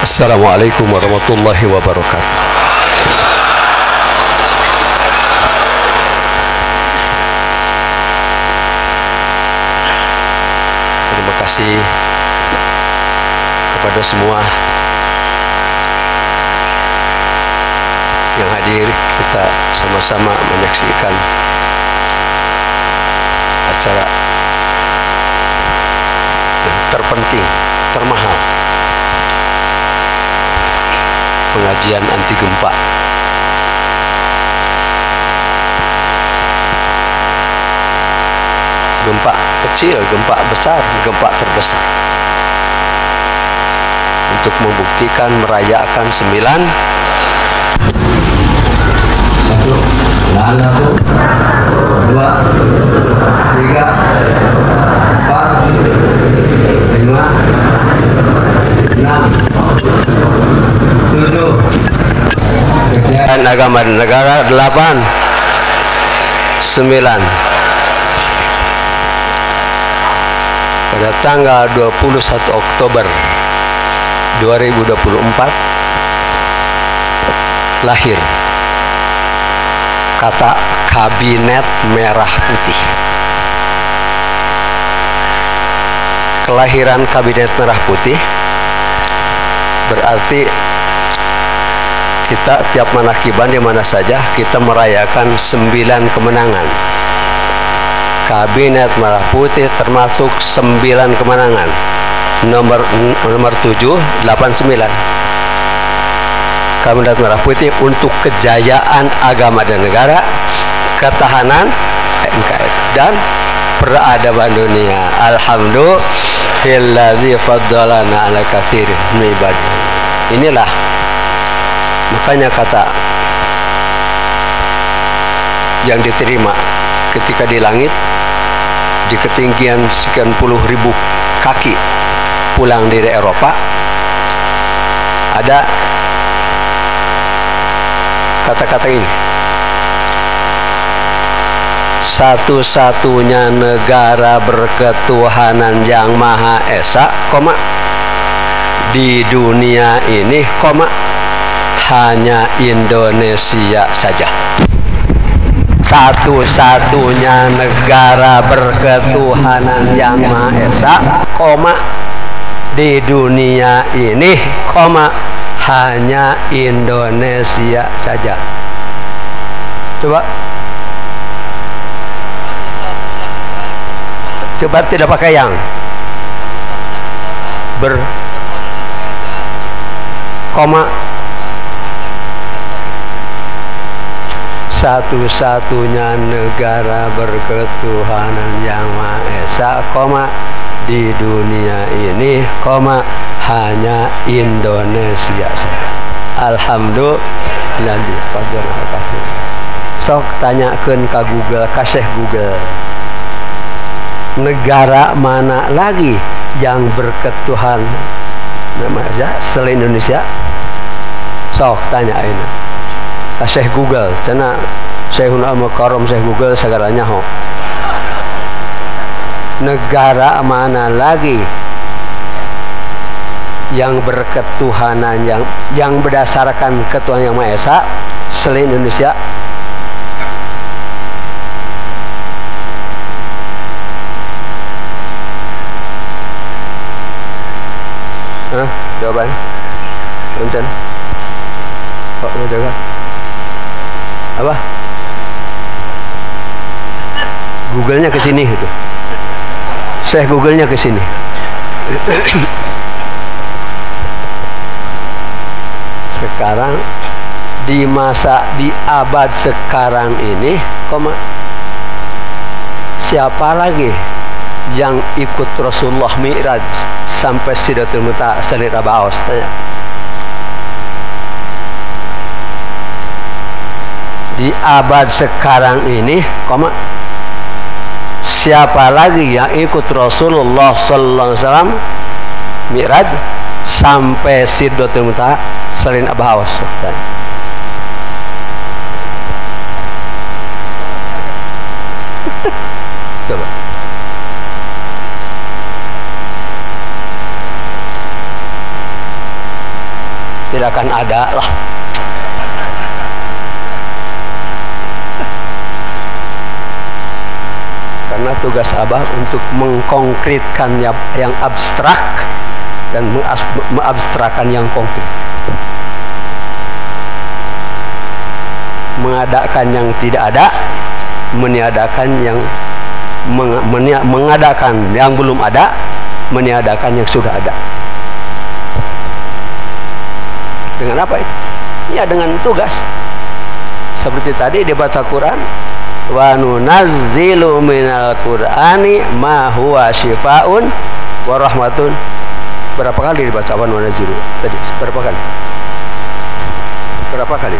Assalamualaikum warahmatullahi wabarakatuh. Terima kasih kepada semua yang hadir. Kita sama-sama menyaksikan acara yang terpenting, termahal, pengajian anti gempa. Gempa kecil, gempa besar, gempa terbesar, untuk membuktikan merayakan 9. Satu, lahan satu, 2, 3, 4, 5, 6, 7. Kegiatan agama dan negara 8, 9. Pada tanggal 21 Oktober 2024 lahir kata Kabinet Merah Putih. Kelahiran Kabinet Merah Putih berarti kita tiap manakiban di mana saja kita merayakan 9 kemenangan. Kabinet Merah Putih termasuk 9 kemenangan. Nomor 7, 8, 9. Kabinet Merah Putih untuk kejayaan agama dan negara, ketahanan NKRI, dan peradaban dunia. Alhamdulilladzi faddalana ala katsirin min ibadihi. Inilah makanya kata yang diterima ketika di langit, di ketinggian sekian puluh ribu kaki pulang dari Eropa, ada kata-kata ini: satu-satunya negara berketuhanan yang Maha Esa, di dunia ini, hanya Indonesia saja. Satu-satunya negara berketuhanan yang Maha Esa, di dunia ini, hanya Indonesia saja. Coba tidak pakai yang satu-satunya negara berketuhanan yang Maha Esa, di dunia ini, hanya Indonesia saja. Alhamdulillah. Sok tanyakeun ka Google, ka Syekh Google, negara mana lagi yang berketuhan namanya selain Indonesia? Sok tanyain ka Syekh Google, cenah Syekhul Mukarram Syekh Google sagaranya ho. Negara mana lagi yang berketuhanan, yang berdasarkan ketuhanan yang Maha Esa selain Indonesia? Jawaban Punten Pak mau jaga apa? Google-nya ke sini gitu. Saya Google-nya ke sini. Sekarang di abad sekarang ini, siapa lagi yang ikut Rasulullah Mi'raj sampai Sidratul Muntaha Salit Abaos? Di abad sekarang ini, siapa lagi yang ikut Rasulullah Sallallahu Alaihi Wasallam Mi'raj sampai Sidratul Muntaha Salit Abaos? Coba. tidak akan ada lah. Karena tugas Abah untuk mengkonkretkan yang abstrak dan mengabstrakan yang konkret, mengadakan yang tidak ada, meniadakan yang mengadakan yang belum ada, meniadakan yang sudah ada. Dengan apa itu? Ya dengan tugas. Seperti tadi dibaca Quran, wa nunazzilu minal Qur'ani ma huwa syifaun wa rahmatun. Berapa kali dibaca wa nunazzilu tadi? Berapa kali? Berapa kali?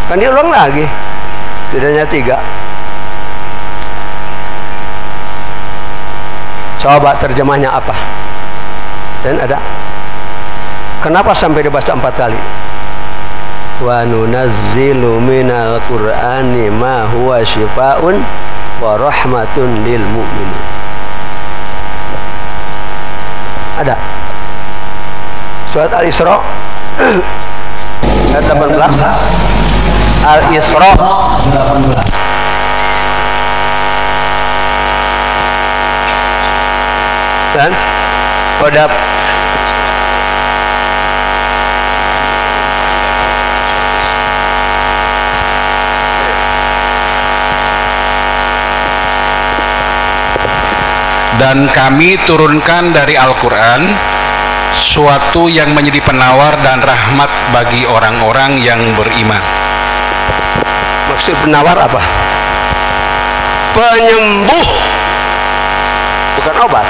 Kan diulang lagi. Tidaknya 3. Coba terjemahnya apa? Dan ada. Kenapa sampai dibaca 4 kali? Wa nunazzilu minal Qur'ani ma huwa syifaun wa rahmatun lil mu'minin. Ada. Surat Al-Isra ayat 18. Al-Isra 18. Dan pada dan kami turunkan dari Al-Quran suatu yang menjadi penawar dan rahmat bagi orang-orang yang beriman. Maksud penawar apa? Penyembuh, bukan obat.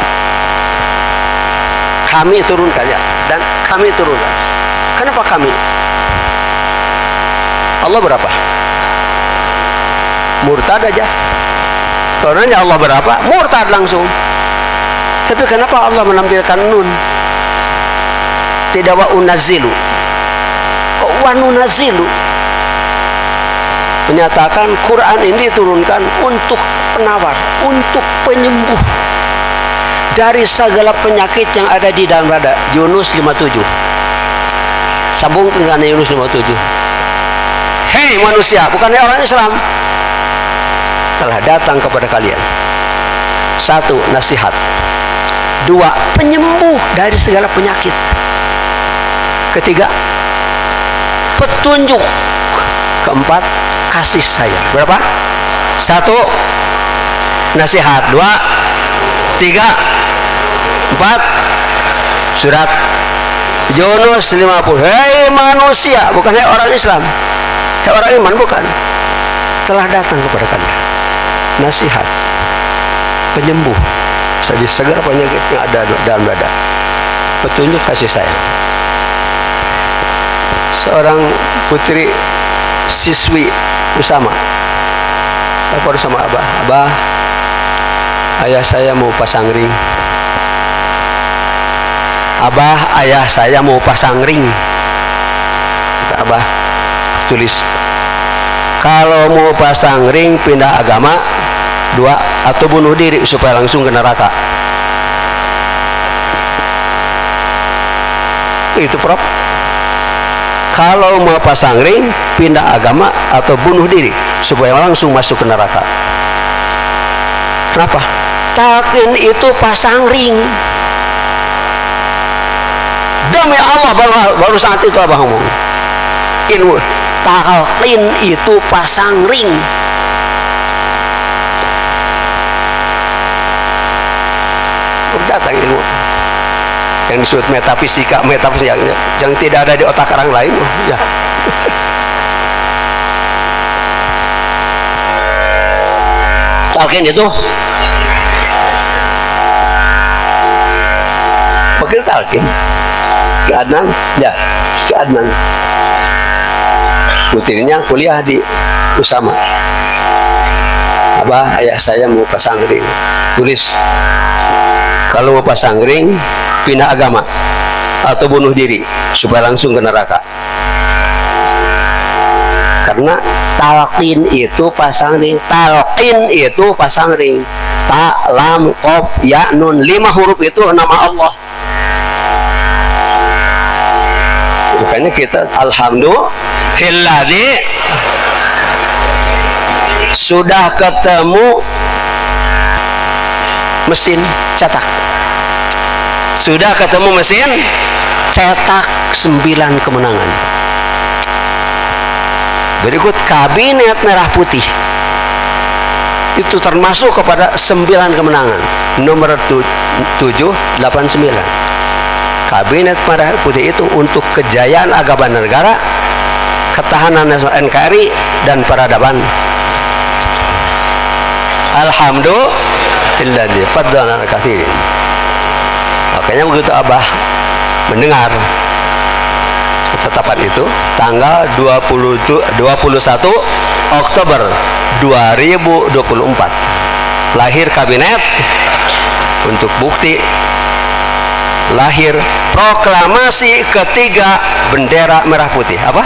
Kami turunkan ya, dan kami turunkan. Kenapa kami? Allah berapa? Murtad aja. Karena Allah berapa? Murtad langsung. Tapi kenapa Allah menampilkan nun? Tidak wa unazilu. Kok wa nunazilu? Menyatakan Quran ini diturunkan untuk penawar, untuk penyembuh dari segala penyakit yang ada di dalam dada. Yunus 57. Sambung dengan Yunus 57. Hei manusia, bukannya orang Islam, telah datang kepada kalian 1. Nasihat, 2. Penyembuh dari segala penyakit, 3. Petunjuk, 4. Kasih sayang. Berapa? 1. Nasihat, 2. 3. 4. Surat Yunus 50. Hei manusia, bukan hei orang Islam, hei orang iman, bukan. Telah datang kepada kalian nasihat, penyembuh saja segala penyakit yang ada dalam dada, petunjuk, kasih sayang. Seorang putri siswi Usama lapor sama Abah, Abah, ayah saya mau pasang ring. Abah, ayah saya mau pasang ring. Kata Abah, tulis, kalau mau pasang ring pindah agama, 2, atau bunuh diri supaya langsung ke neraka. Itu Prof. Kalau mau pasang ring pindah agama atau bunuh diri supaya langsung masuk ke neraka. Kenapa? Talqin itu pasang ring. Demi Allah, baru saat itu Abah ngomong, ilmu talqin itu pasang ring. Datang ilmu yang disebut metafisika yang tidak ada di otak orang lain. Ya. Talqin itu pakil talqin ke Adnan, ya, ke Adnan. Putrinya kuliah di Usama. Abah, ayah saya mau pasang ring. Tulis, kalau mau pasang ring pindah agama atau bunuh diri supaya langsung ke neraka. Karena talqin itu pasang ring. Talqin itu pasang ring. Ta, lam, qaf, ya, nun, 5 huruf itu nama Allah. Makanya kita alhamdulillah sudah ketemu mesin cetak. Sudah ketemu mesin cetak 9 kemenangan. Berikut kabinet merah putih. Itu termasuk kepada 9 kemenangan. Nomor 789. Kabinet merah putih itu untuk kejayaan agama negara, ketahanan nasional NKRI, dan peradaban. Alhamdulillah fadlan katsirin. Makanya begitu Abah mendengar ketetapan itu tanggal 21 Oktober 2024 lahir kabinet untuk bukti lahir proklamasi ketiga bendera merah putih. Apa?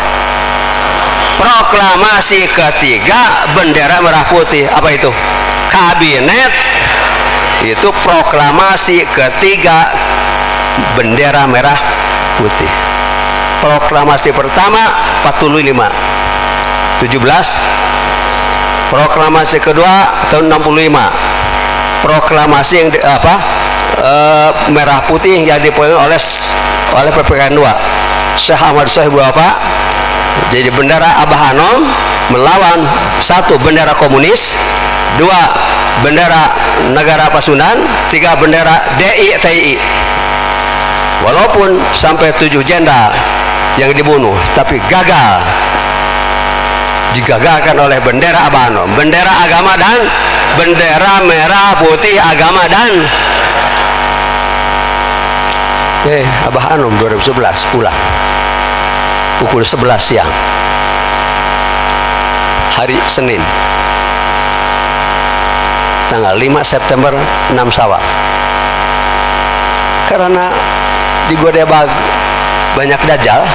Proklamasi ketiga bendera merah putih. Apa itu? Kabinet itu proklamasi ketiga bendera merah putih. Proklamasi pertama 45 17, proklamasi kedua tahun 65, proklamasi yang merah putih yang dipegang oleh PPKN 2 Syekh Ahmad Sahib Bapak. Jadi bendera Abah Anom melawan 1 bendera komunis, 2 bendera negara Pasundan, 3 bendera DITI. Walaupun sampai 7 jenderal yang dibunuh, tapi gagal, digagalkan oleh bendera Abah Anom, bendera agama dan bendera merah putih agama dan Abah Anom 2011 pulang pukul 11 siang hari Senin tanggal 5 September 6 Syawal. Karena di Godebag banyak dajjal,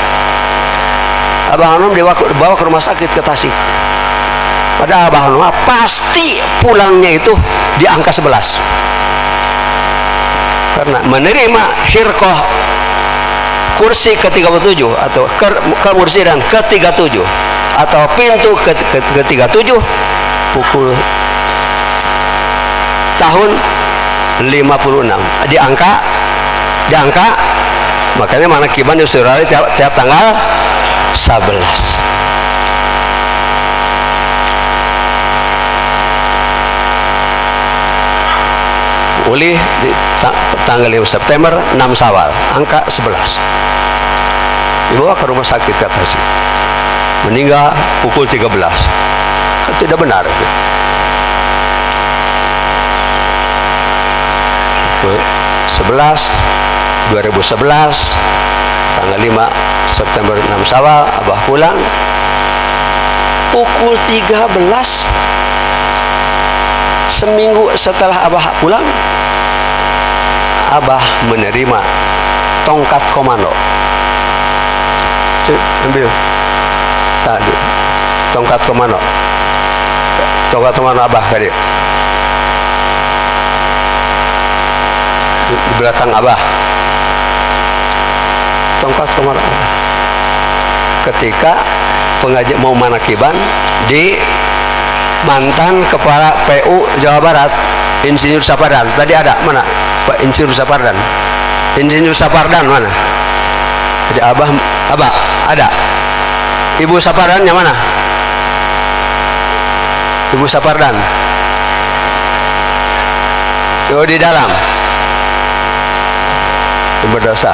Abah Anom dibawa ke rumah sakit ke Tasik. Pada Abah Anom pasti pulangnya itu di angka 11 karena menerima hirqah kursi ke-37 atau kemursidan ke-37 atau pintu ke-37 pukul tahun 56 di angka makanya manakiban di Australia tiap tanggal 11. Uli di tanggal 5 September 6 Syawal angka 11 dibawa ke rumah sakit ke Tasik, meninggal pukul 13. Tidak benar itu. 2011 tanggal 5 September 6 Syawal Abah pulang pukul 13. Seminggu setelah Abah pulang, Abah menerima tongkat komando. Ambil tadi tongkat komando Abah tadi di belakang Abah, tongkat komando Abah. Ketika pengajian mau manakiban di mantan Kepala PU Jawa Barat, Insinyur Sapardan. Tadi ada mana Pak Insinyur Sapardan? Insinyur Sapardan mana? Jadi Abah ada. Ibu Sapardannya mana? Ibu Sapardan. Yo di dalam. Berdosa.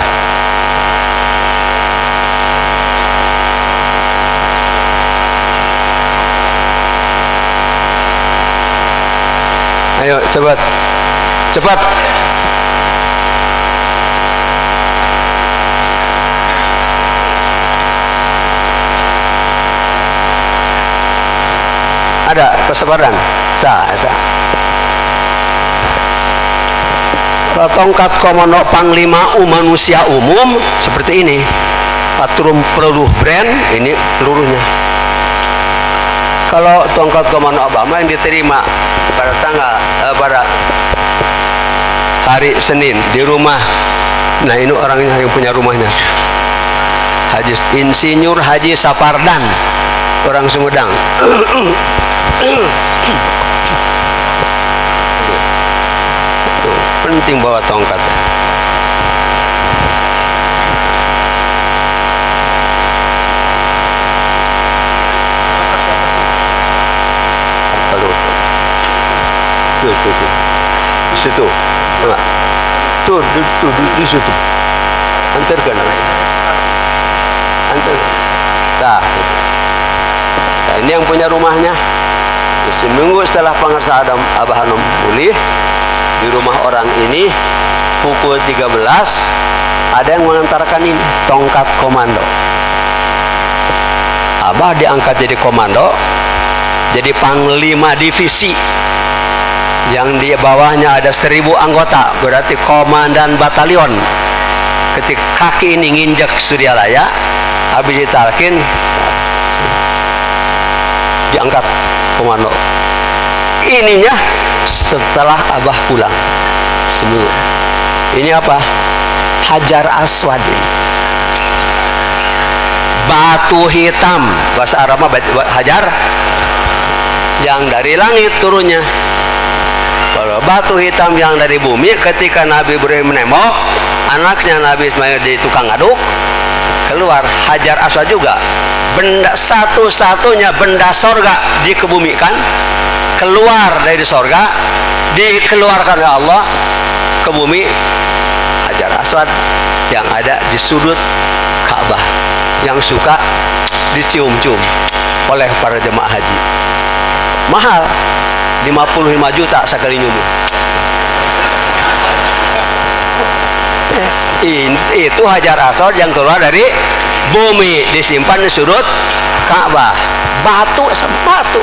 Ayo cepat. Ada kesabaran. Tongkat komando Panglima manusia umum seperti ini. Patrum peluruh brand ini peluruhnya. Kalau tongkat komando Obama yang diterima pada hari Senin di rumah, nah ini orangnya yang punya rumahnya, Haji Insinyur Haji Sapardan, orang Sumedang. Penting bawa tongkatnya. Tuh. Di situ. Tuh, di situ. Antarkan. Antar. Nah, ini yang punya rumahnya. Seminggu setelah pengersa Abah Hanom pulih, di rumah orang ini pukul 13 ada yang mengantarkan ini tongkat komando. Abah diangkat jadi komando, jadi panglima divisi. Yang di bawahnya ada 1000 anggota, berarti komandan batalion. Ketika kaki ini nginjek Suryalaya, habis ditalkin, diangkat komando. Ininya setelah Abah pulang seminggu. Ini apa? Hajar Aswad ini. Batu hitam, bahasa Arab hajar, yang dari langit turunnya. Kalau batu hitam yang dari bumi, ketika Nabi Ibrahim menembok anaknya Nabi Ismail di tukang aduk, keluar Hajar Aswad juga. Benda satu-satunya benda sorga dikebumikan, keluar dari sorga, dikeluarkan oleh Allah ke bumi. Hajar Aswad yang ada di sudut Ka'bah, yang suka dicium-cium oleh para jemaah haji. Mahal, 55 juta sekali nyumi. Itu Hajar Aswad yang keluar dari bumi, disimpan di sudut Ka'bah. Batu sama batu.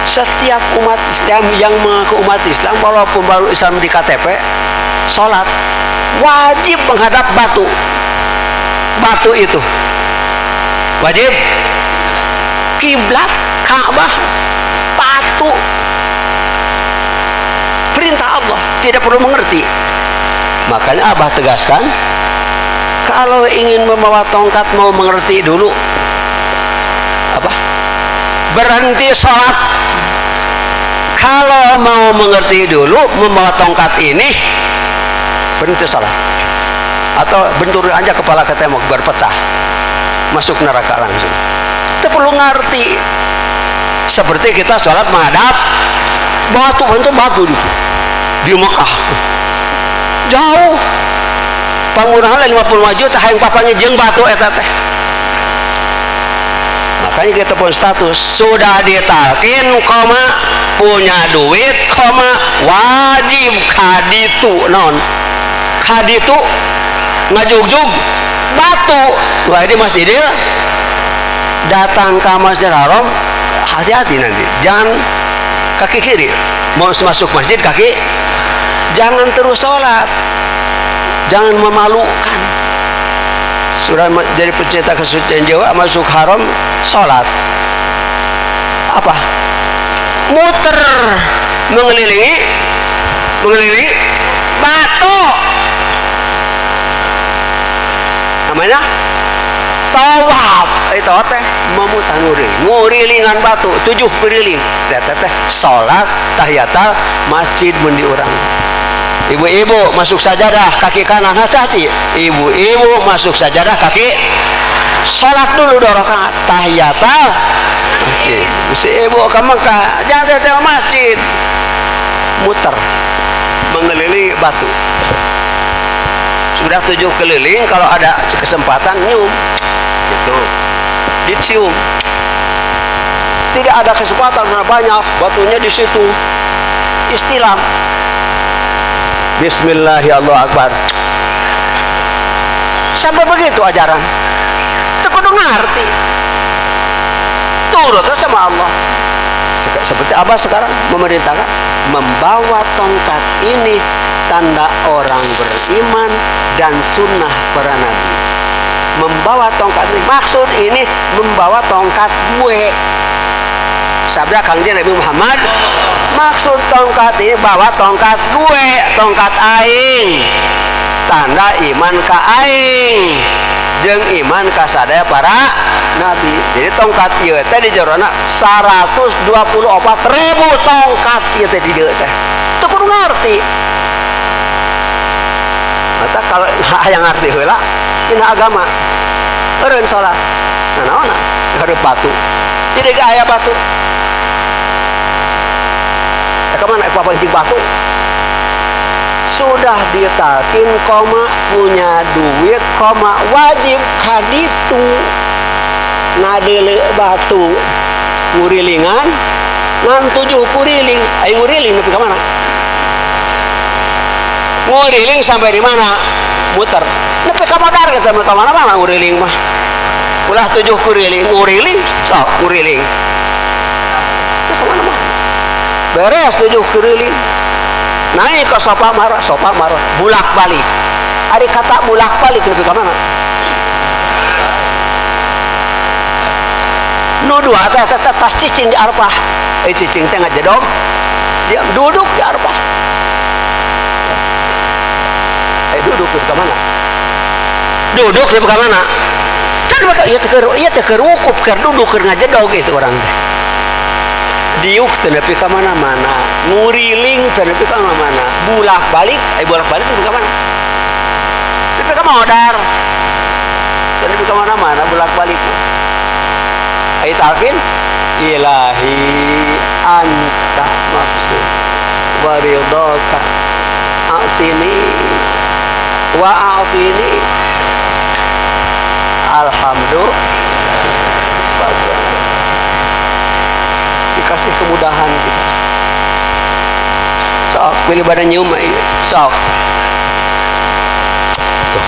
Setiap umat Islam yang mengaku umat Islam, walaupun baru Islam di KTP, sholat wajib menghadap batu. Batu itu wajib. Kiblat Ka'bah batu. Perintah Allah, tidak perlu mengerti. Makanya Abah tegaskan, kalau ingin membawa tongkat mau mengerti dulu. Apa? Berhenti sholat. Kalau mau mengerti dulu membawa tongkat ini, berhenti sholat. Atau benturin aja kepala ke tembok berpecah, masuk neraka langsung. Itu perlu ngerti. Seperti kita sholat menghadap batu, batu di Mekah jauh, pangurahan 55 juta yang papanya jeng batu eta teh. Makanya kita pun status sudah ditalkin, koma punya duit, koma wajib kaditu non kaditu ngajugjug batu. Wah, di Masjidil, datang ke Masjidil Haram, hati-hati nanti, jangan kaki kiri, mau masuk masjid kaki, jangan terus sholat, jangan memalukan. Sudah jadi pencinta kesucian jiwa, masuk haram sholat apa? Muter, mengelilingi batu, namanya tawaf. Itu teh memutar ngurilingan batu 7 keliling. Teh sholat tahiyatul masjid mundi urang. Ibu-ibu masuk sajadah kaki kanan, hati-hati. Ibu-ibu masuk sajadah kaki, sholat dulu 2 rakaat tahiyatul masjid. Si ibu ke Mekah, jangan datang masjid, muter mengelilingi batu. Sudah 7 keliling, kalau ada kesempatan nyium gitu, dicium. Tidak ada kesempatan karena banyak batunya di situ. Istilam, Bismillahirrahmanirrahim. Sampai begitu ajaran. Itu kudu ngerti. Turut sama Allah. Seperti Abah sekarang memerintahkan membawa tongkat ini tanda orang beriman dan sunnah para nabi. Membawa tongkat ini, maksud ini membawa tongkat gue. Sabda Kangjeng Nabi Muhammad, maksud tongkat ini bawa tongkat gue, tongkat aing. tanda iman ka aing jeung iman ka sadaya para nabi. Jadi tongkat ieu teh di jerona 124.000 tongkat ieu teh di dieu teh. Teu kudu ngarti. Mata kalau hayang ngarti heula dina agama. Eureun salat. Naona hareup batu. Jadi ge aya batu. Kemana papancing batu? Sudah ditalkin koma punya duit koma wajib kaditu ngadele batu ngurilingan ngan 7 kuriling. Ayo nguriling nepi ka mana? Nguriling sampai di mana? Muter. Nepi ka Madar geus sampai ka mana-mana nguriling mah. Ulah 7 kuriling nguriling, sok nguriling. Teu ka mana-mana. Beres 7 kuriling. Naik ke sopak marah bulak balik. Ada kata bulak balik lebih ke mana? Nu dua tas cicing di arpah. Cicing tengah jedog. Dia duduk di arpah. Duduk lebih ke mana? Duduk lebih ke mana? Kan iya teker wukuf ker duduk ker ngajedog itu orang teh. Diuk tenepi ka mana-mana, nguriling tenepi ka mana-mana, bolak-balik tenepi ka mana? Tenepi ka Madar. Tenepi ka mana-mana bolak-balik. Ai talkin ilahi anta maksud wa ridaka atini wa atini alhamdulillah. Dikasih kemudahan kita. Sok pilih badan nyium sok. Tuh,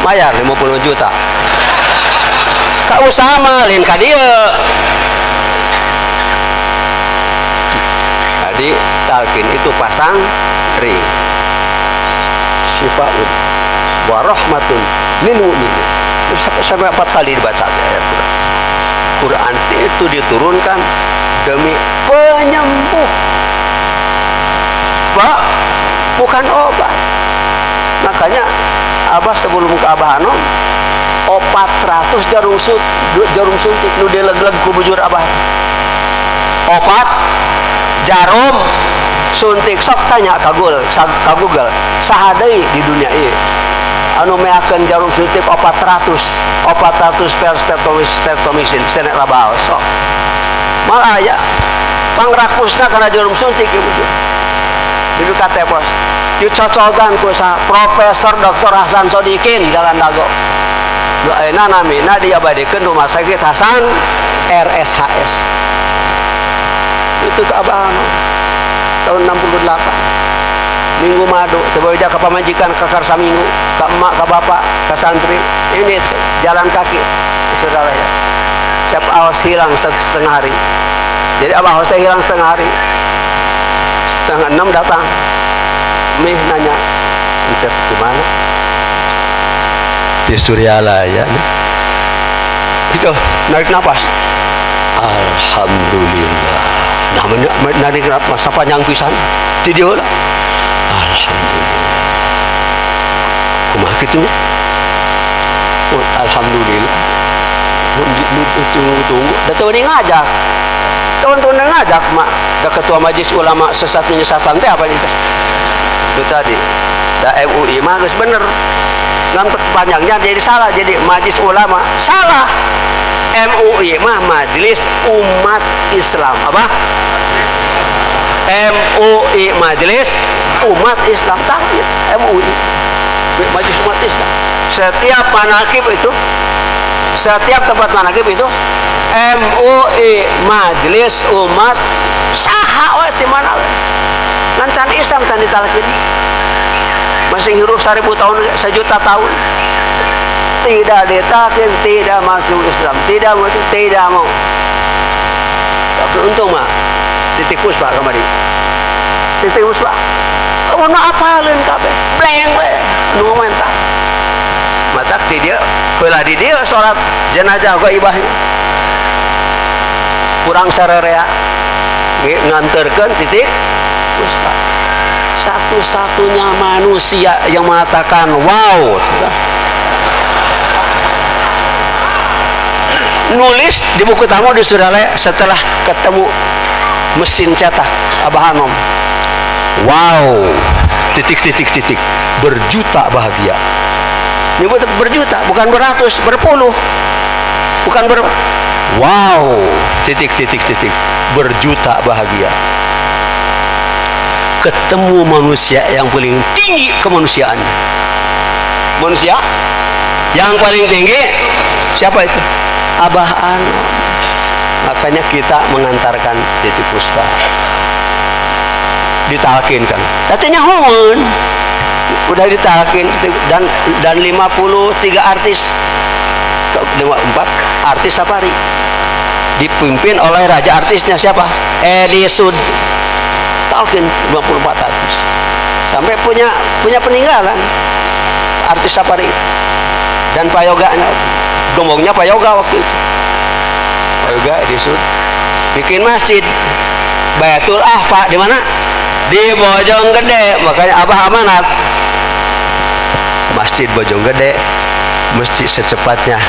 bayar 50 juta. Ka usaha malin ka dieu. Tadi talqin itu pasang ring. Syifaun wa rahmatun lil mu'minin. Sampai 4 kali dibaca ayat Quran itu diturunkan demi penyembuh, Pak, bukan obat. Makanya Abah sebelum ke Abah Anom 400 jarum suntik nu dileg-leg ku bujur Abah. Opat jarum suntik sok tanya ka Google saha deui di dunia ieu anu meakeun jarum suntik 400 per streptomycin senek labal sok. Malah aya pangrakusna kana jarum suntik ieu bujur. Di katepos dicocogan ku sa Profesor Dr. Hasan Sodikin Jalan Dago. Nu ayeuna namina diabadikeun Rumah Sakit Hasan RSHS. Itu ke Abah tahun 68. Minggu madu coba aja ke pamajikan ke karsa minggu, ke emak, ke bapak, ke santri. Ini jalan kaki saudara ya. Siap awas hilang setengah hari. Jadi Abah Awas hilang setengah hari. Setengah 6 datang. Mih nanya, "Encet di mana?" Di Suryalaya. Itu narik napas. Alhamdulillah. Namanya narik napas panjang pisan. Di dia lah. Alhamdulillah. Kumaha kitu? Alhamdulillah. Tunggu. Da teu ngajak. Tahun-tahun ngajak mak. Da ketua majelis ulama sesat menyesatkan teh apa itu? Itu tadi. Da MUI mah geus bener. Ngan panjangnya jadi salah, jadi majelis ulama salah. MUI mah Majelis Umat Islam. Apa? MUI Majelis Umat Islam. Tahu MUI Majelis Umat Islam. Setiap manakib itu, setiap tempat manakib itu MUI Majelis Umat saha we di mana we. Ngan can Islam can ditalkin. Masih hirup 1000 tahun, 1 juta tahun. Tidak ditalkin, tidak masuk Islam, tidak mau. Tapi untung mah ditikus Pak kamari. Ditikus Pak. Ono apaleun kabeh. Bleng we. Nu mentak. Matak di dia, heula di dia salat jenazah ga ibahnya. Kurang sarerea nganterkeun titik puspa. satu-satunya manusia yang mengatakan wow. Nulis di buku tamu di Suralaya setelah ketemu mesin cetak Abah Hanom. Wow, titik, berjuta bahagia. Nyebut berjuta, bukan beratus, berpuluh, bukan wow, titik, berjuta bahagia. Ketemu manusia yang paling tinggi kemanusiaan. Manusia yang paling tinggi siapa itu? Abah Hanom. Makanya kita mengantarkan Titi Puspa, ditalkinkan. Katanya hongon, udah ditalkin dan 53 artis, 54 artis safari dipimpin oleh raja artisnya siapa? Edi Sud. Talkin 54 artis sampai punya peninggalan artis safari dan Pak Yoganya, gembongnya Pak Yoga waktu itu. Pak Yoga Edi Sud bikin masjid Baitul Ahfa di mana? Di Bojonggede. Makanya Abah amanat masjid Bojonggede mesti secepatnya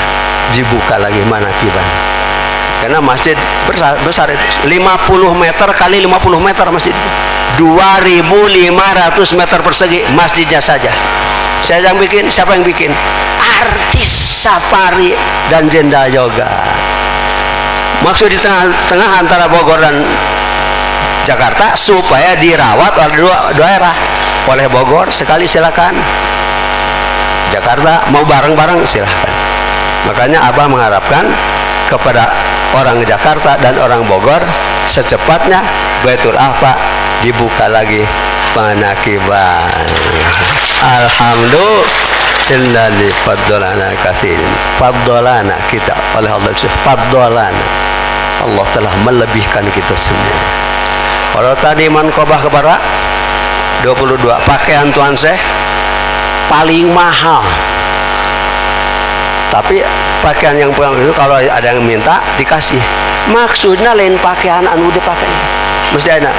dibuka lagi manakiban, karena masjid besar itu 50 meter kali 50 meter masjid itu 2.500 meter persegi masjidnya saja. Saya yang bikin, siapa yang bikin? Artis safari dan Jenderal Yoga. Maksud di tengah antara Bogor dan Jakarta supaya dirawat oleh dua daerah. Oleh Bogor sekali silakan, Jakarta mau bareng-bareng silahkan. Makanya Abah mengharapkan kepada orang Jakarta dan orang Bogor secepatnya Baitul Ahfa dibuka lagi manakiban. Alhamdulillah faddolana katsirin. Faddolana kita oleh Allah, faddolana Allah telah melebihkan kita semua. Kalau tadi mankobah kebara 22 pakaian Tuan Syekh paling mahal, tapi pakaian yang pulang itu kalau ada yang minta dikasih. Maksudnya lain pakaian anu dipakai, mesti ada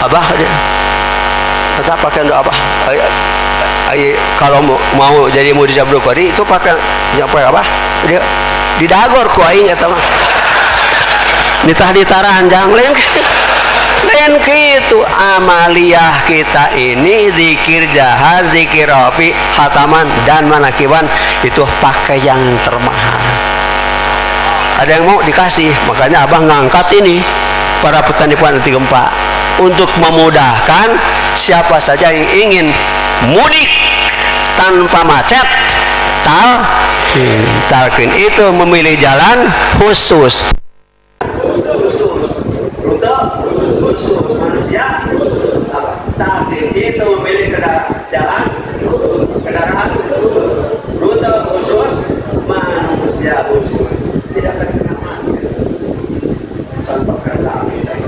Abah dia kata pakaian doa Abah. Kalau mau jadi murid Abdul Qadir itu pakaian apa dia didagor ku aing eta mah nitah ditaranjang lain gitu. Amaliyah kita ini zikir jahar, zikir rafi, khataman dan manakiban itu pakai yang termahal. Ada yang mau dikasih, makanya Abah ngangkat ini para petani gempa untuk memudahkan siapa saja yang ingin mudik tanpa macet. Talqin itu memilih jalan khusus. Manusia talqin itu memilih jalan kendaraan rute khusus manusia khusus, tidak terkena macet. Contoh kereta api saja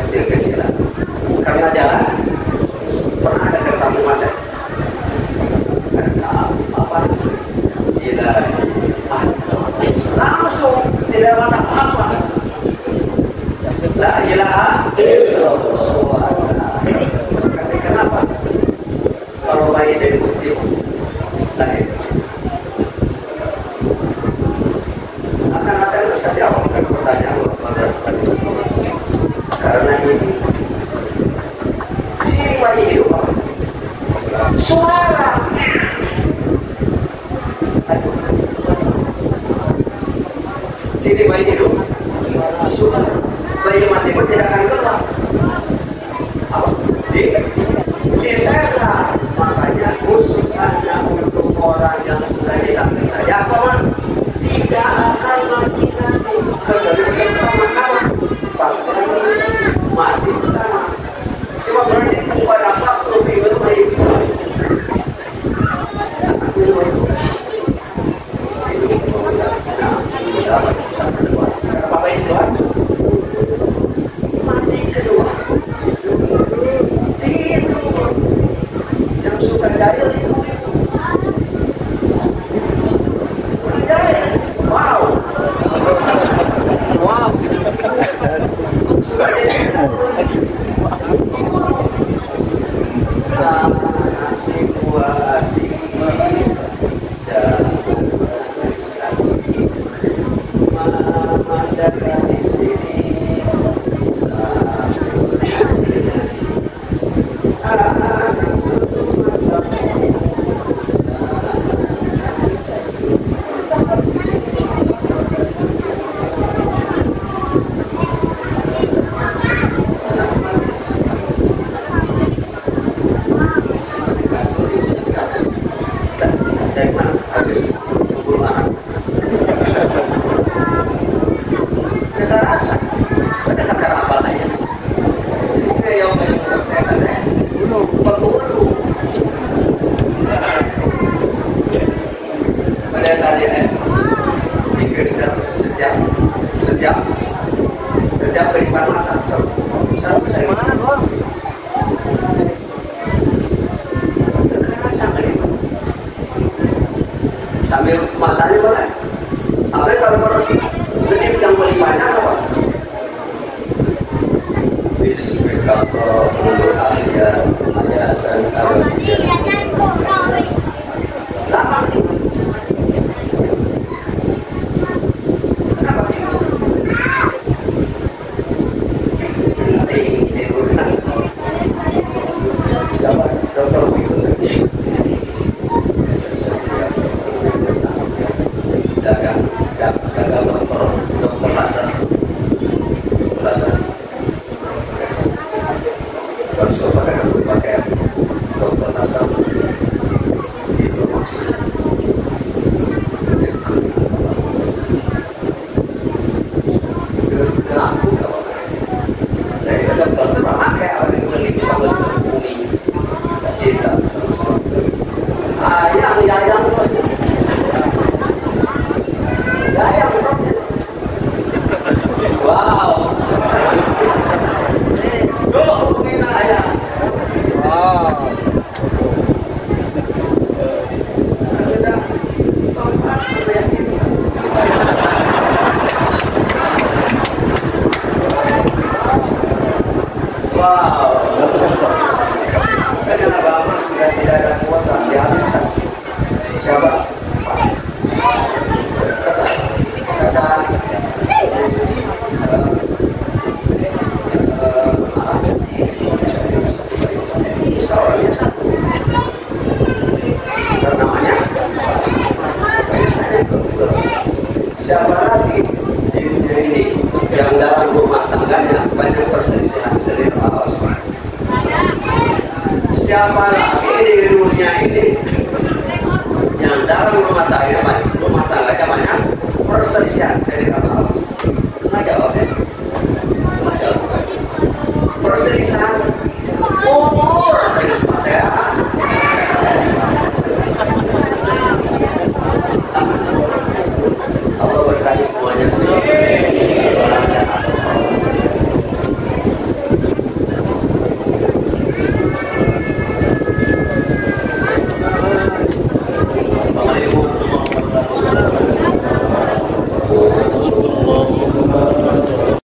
kecil-kecilan karena jalan pernah ada kereta api macet. Kereta api apa? Tidak langsung tidak ada apa-apa. La ilaha illallah. Kenapa? Kalau bayi dari bukti lahir akan ada yang bisa jawabkan pertanyaan karena ini si bayi hidup suara si bayi hidup suara bayi mati pun tidak akan keluar. Apa? Di sesa. Makanya khusus hanya untuk orang yang sudah dilatih saja kawan tidak akan mati nanti. Kecuali sama-sama mati pertama. Cuma berarti pada waktu minggu baik. Apa itu? Mati kedua itu yang suka jahil itu jahil. Wow matanya boleh. Tapi kalau jadi yang paling banyak apa? Bismillahirrahmanirrahim. Ayatan lama nih. Kenapa sih? Siapa lagi di dunia ini yang dalam rumah tangganya banyak perselisihan selera Allah? Siapa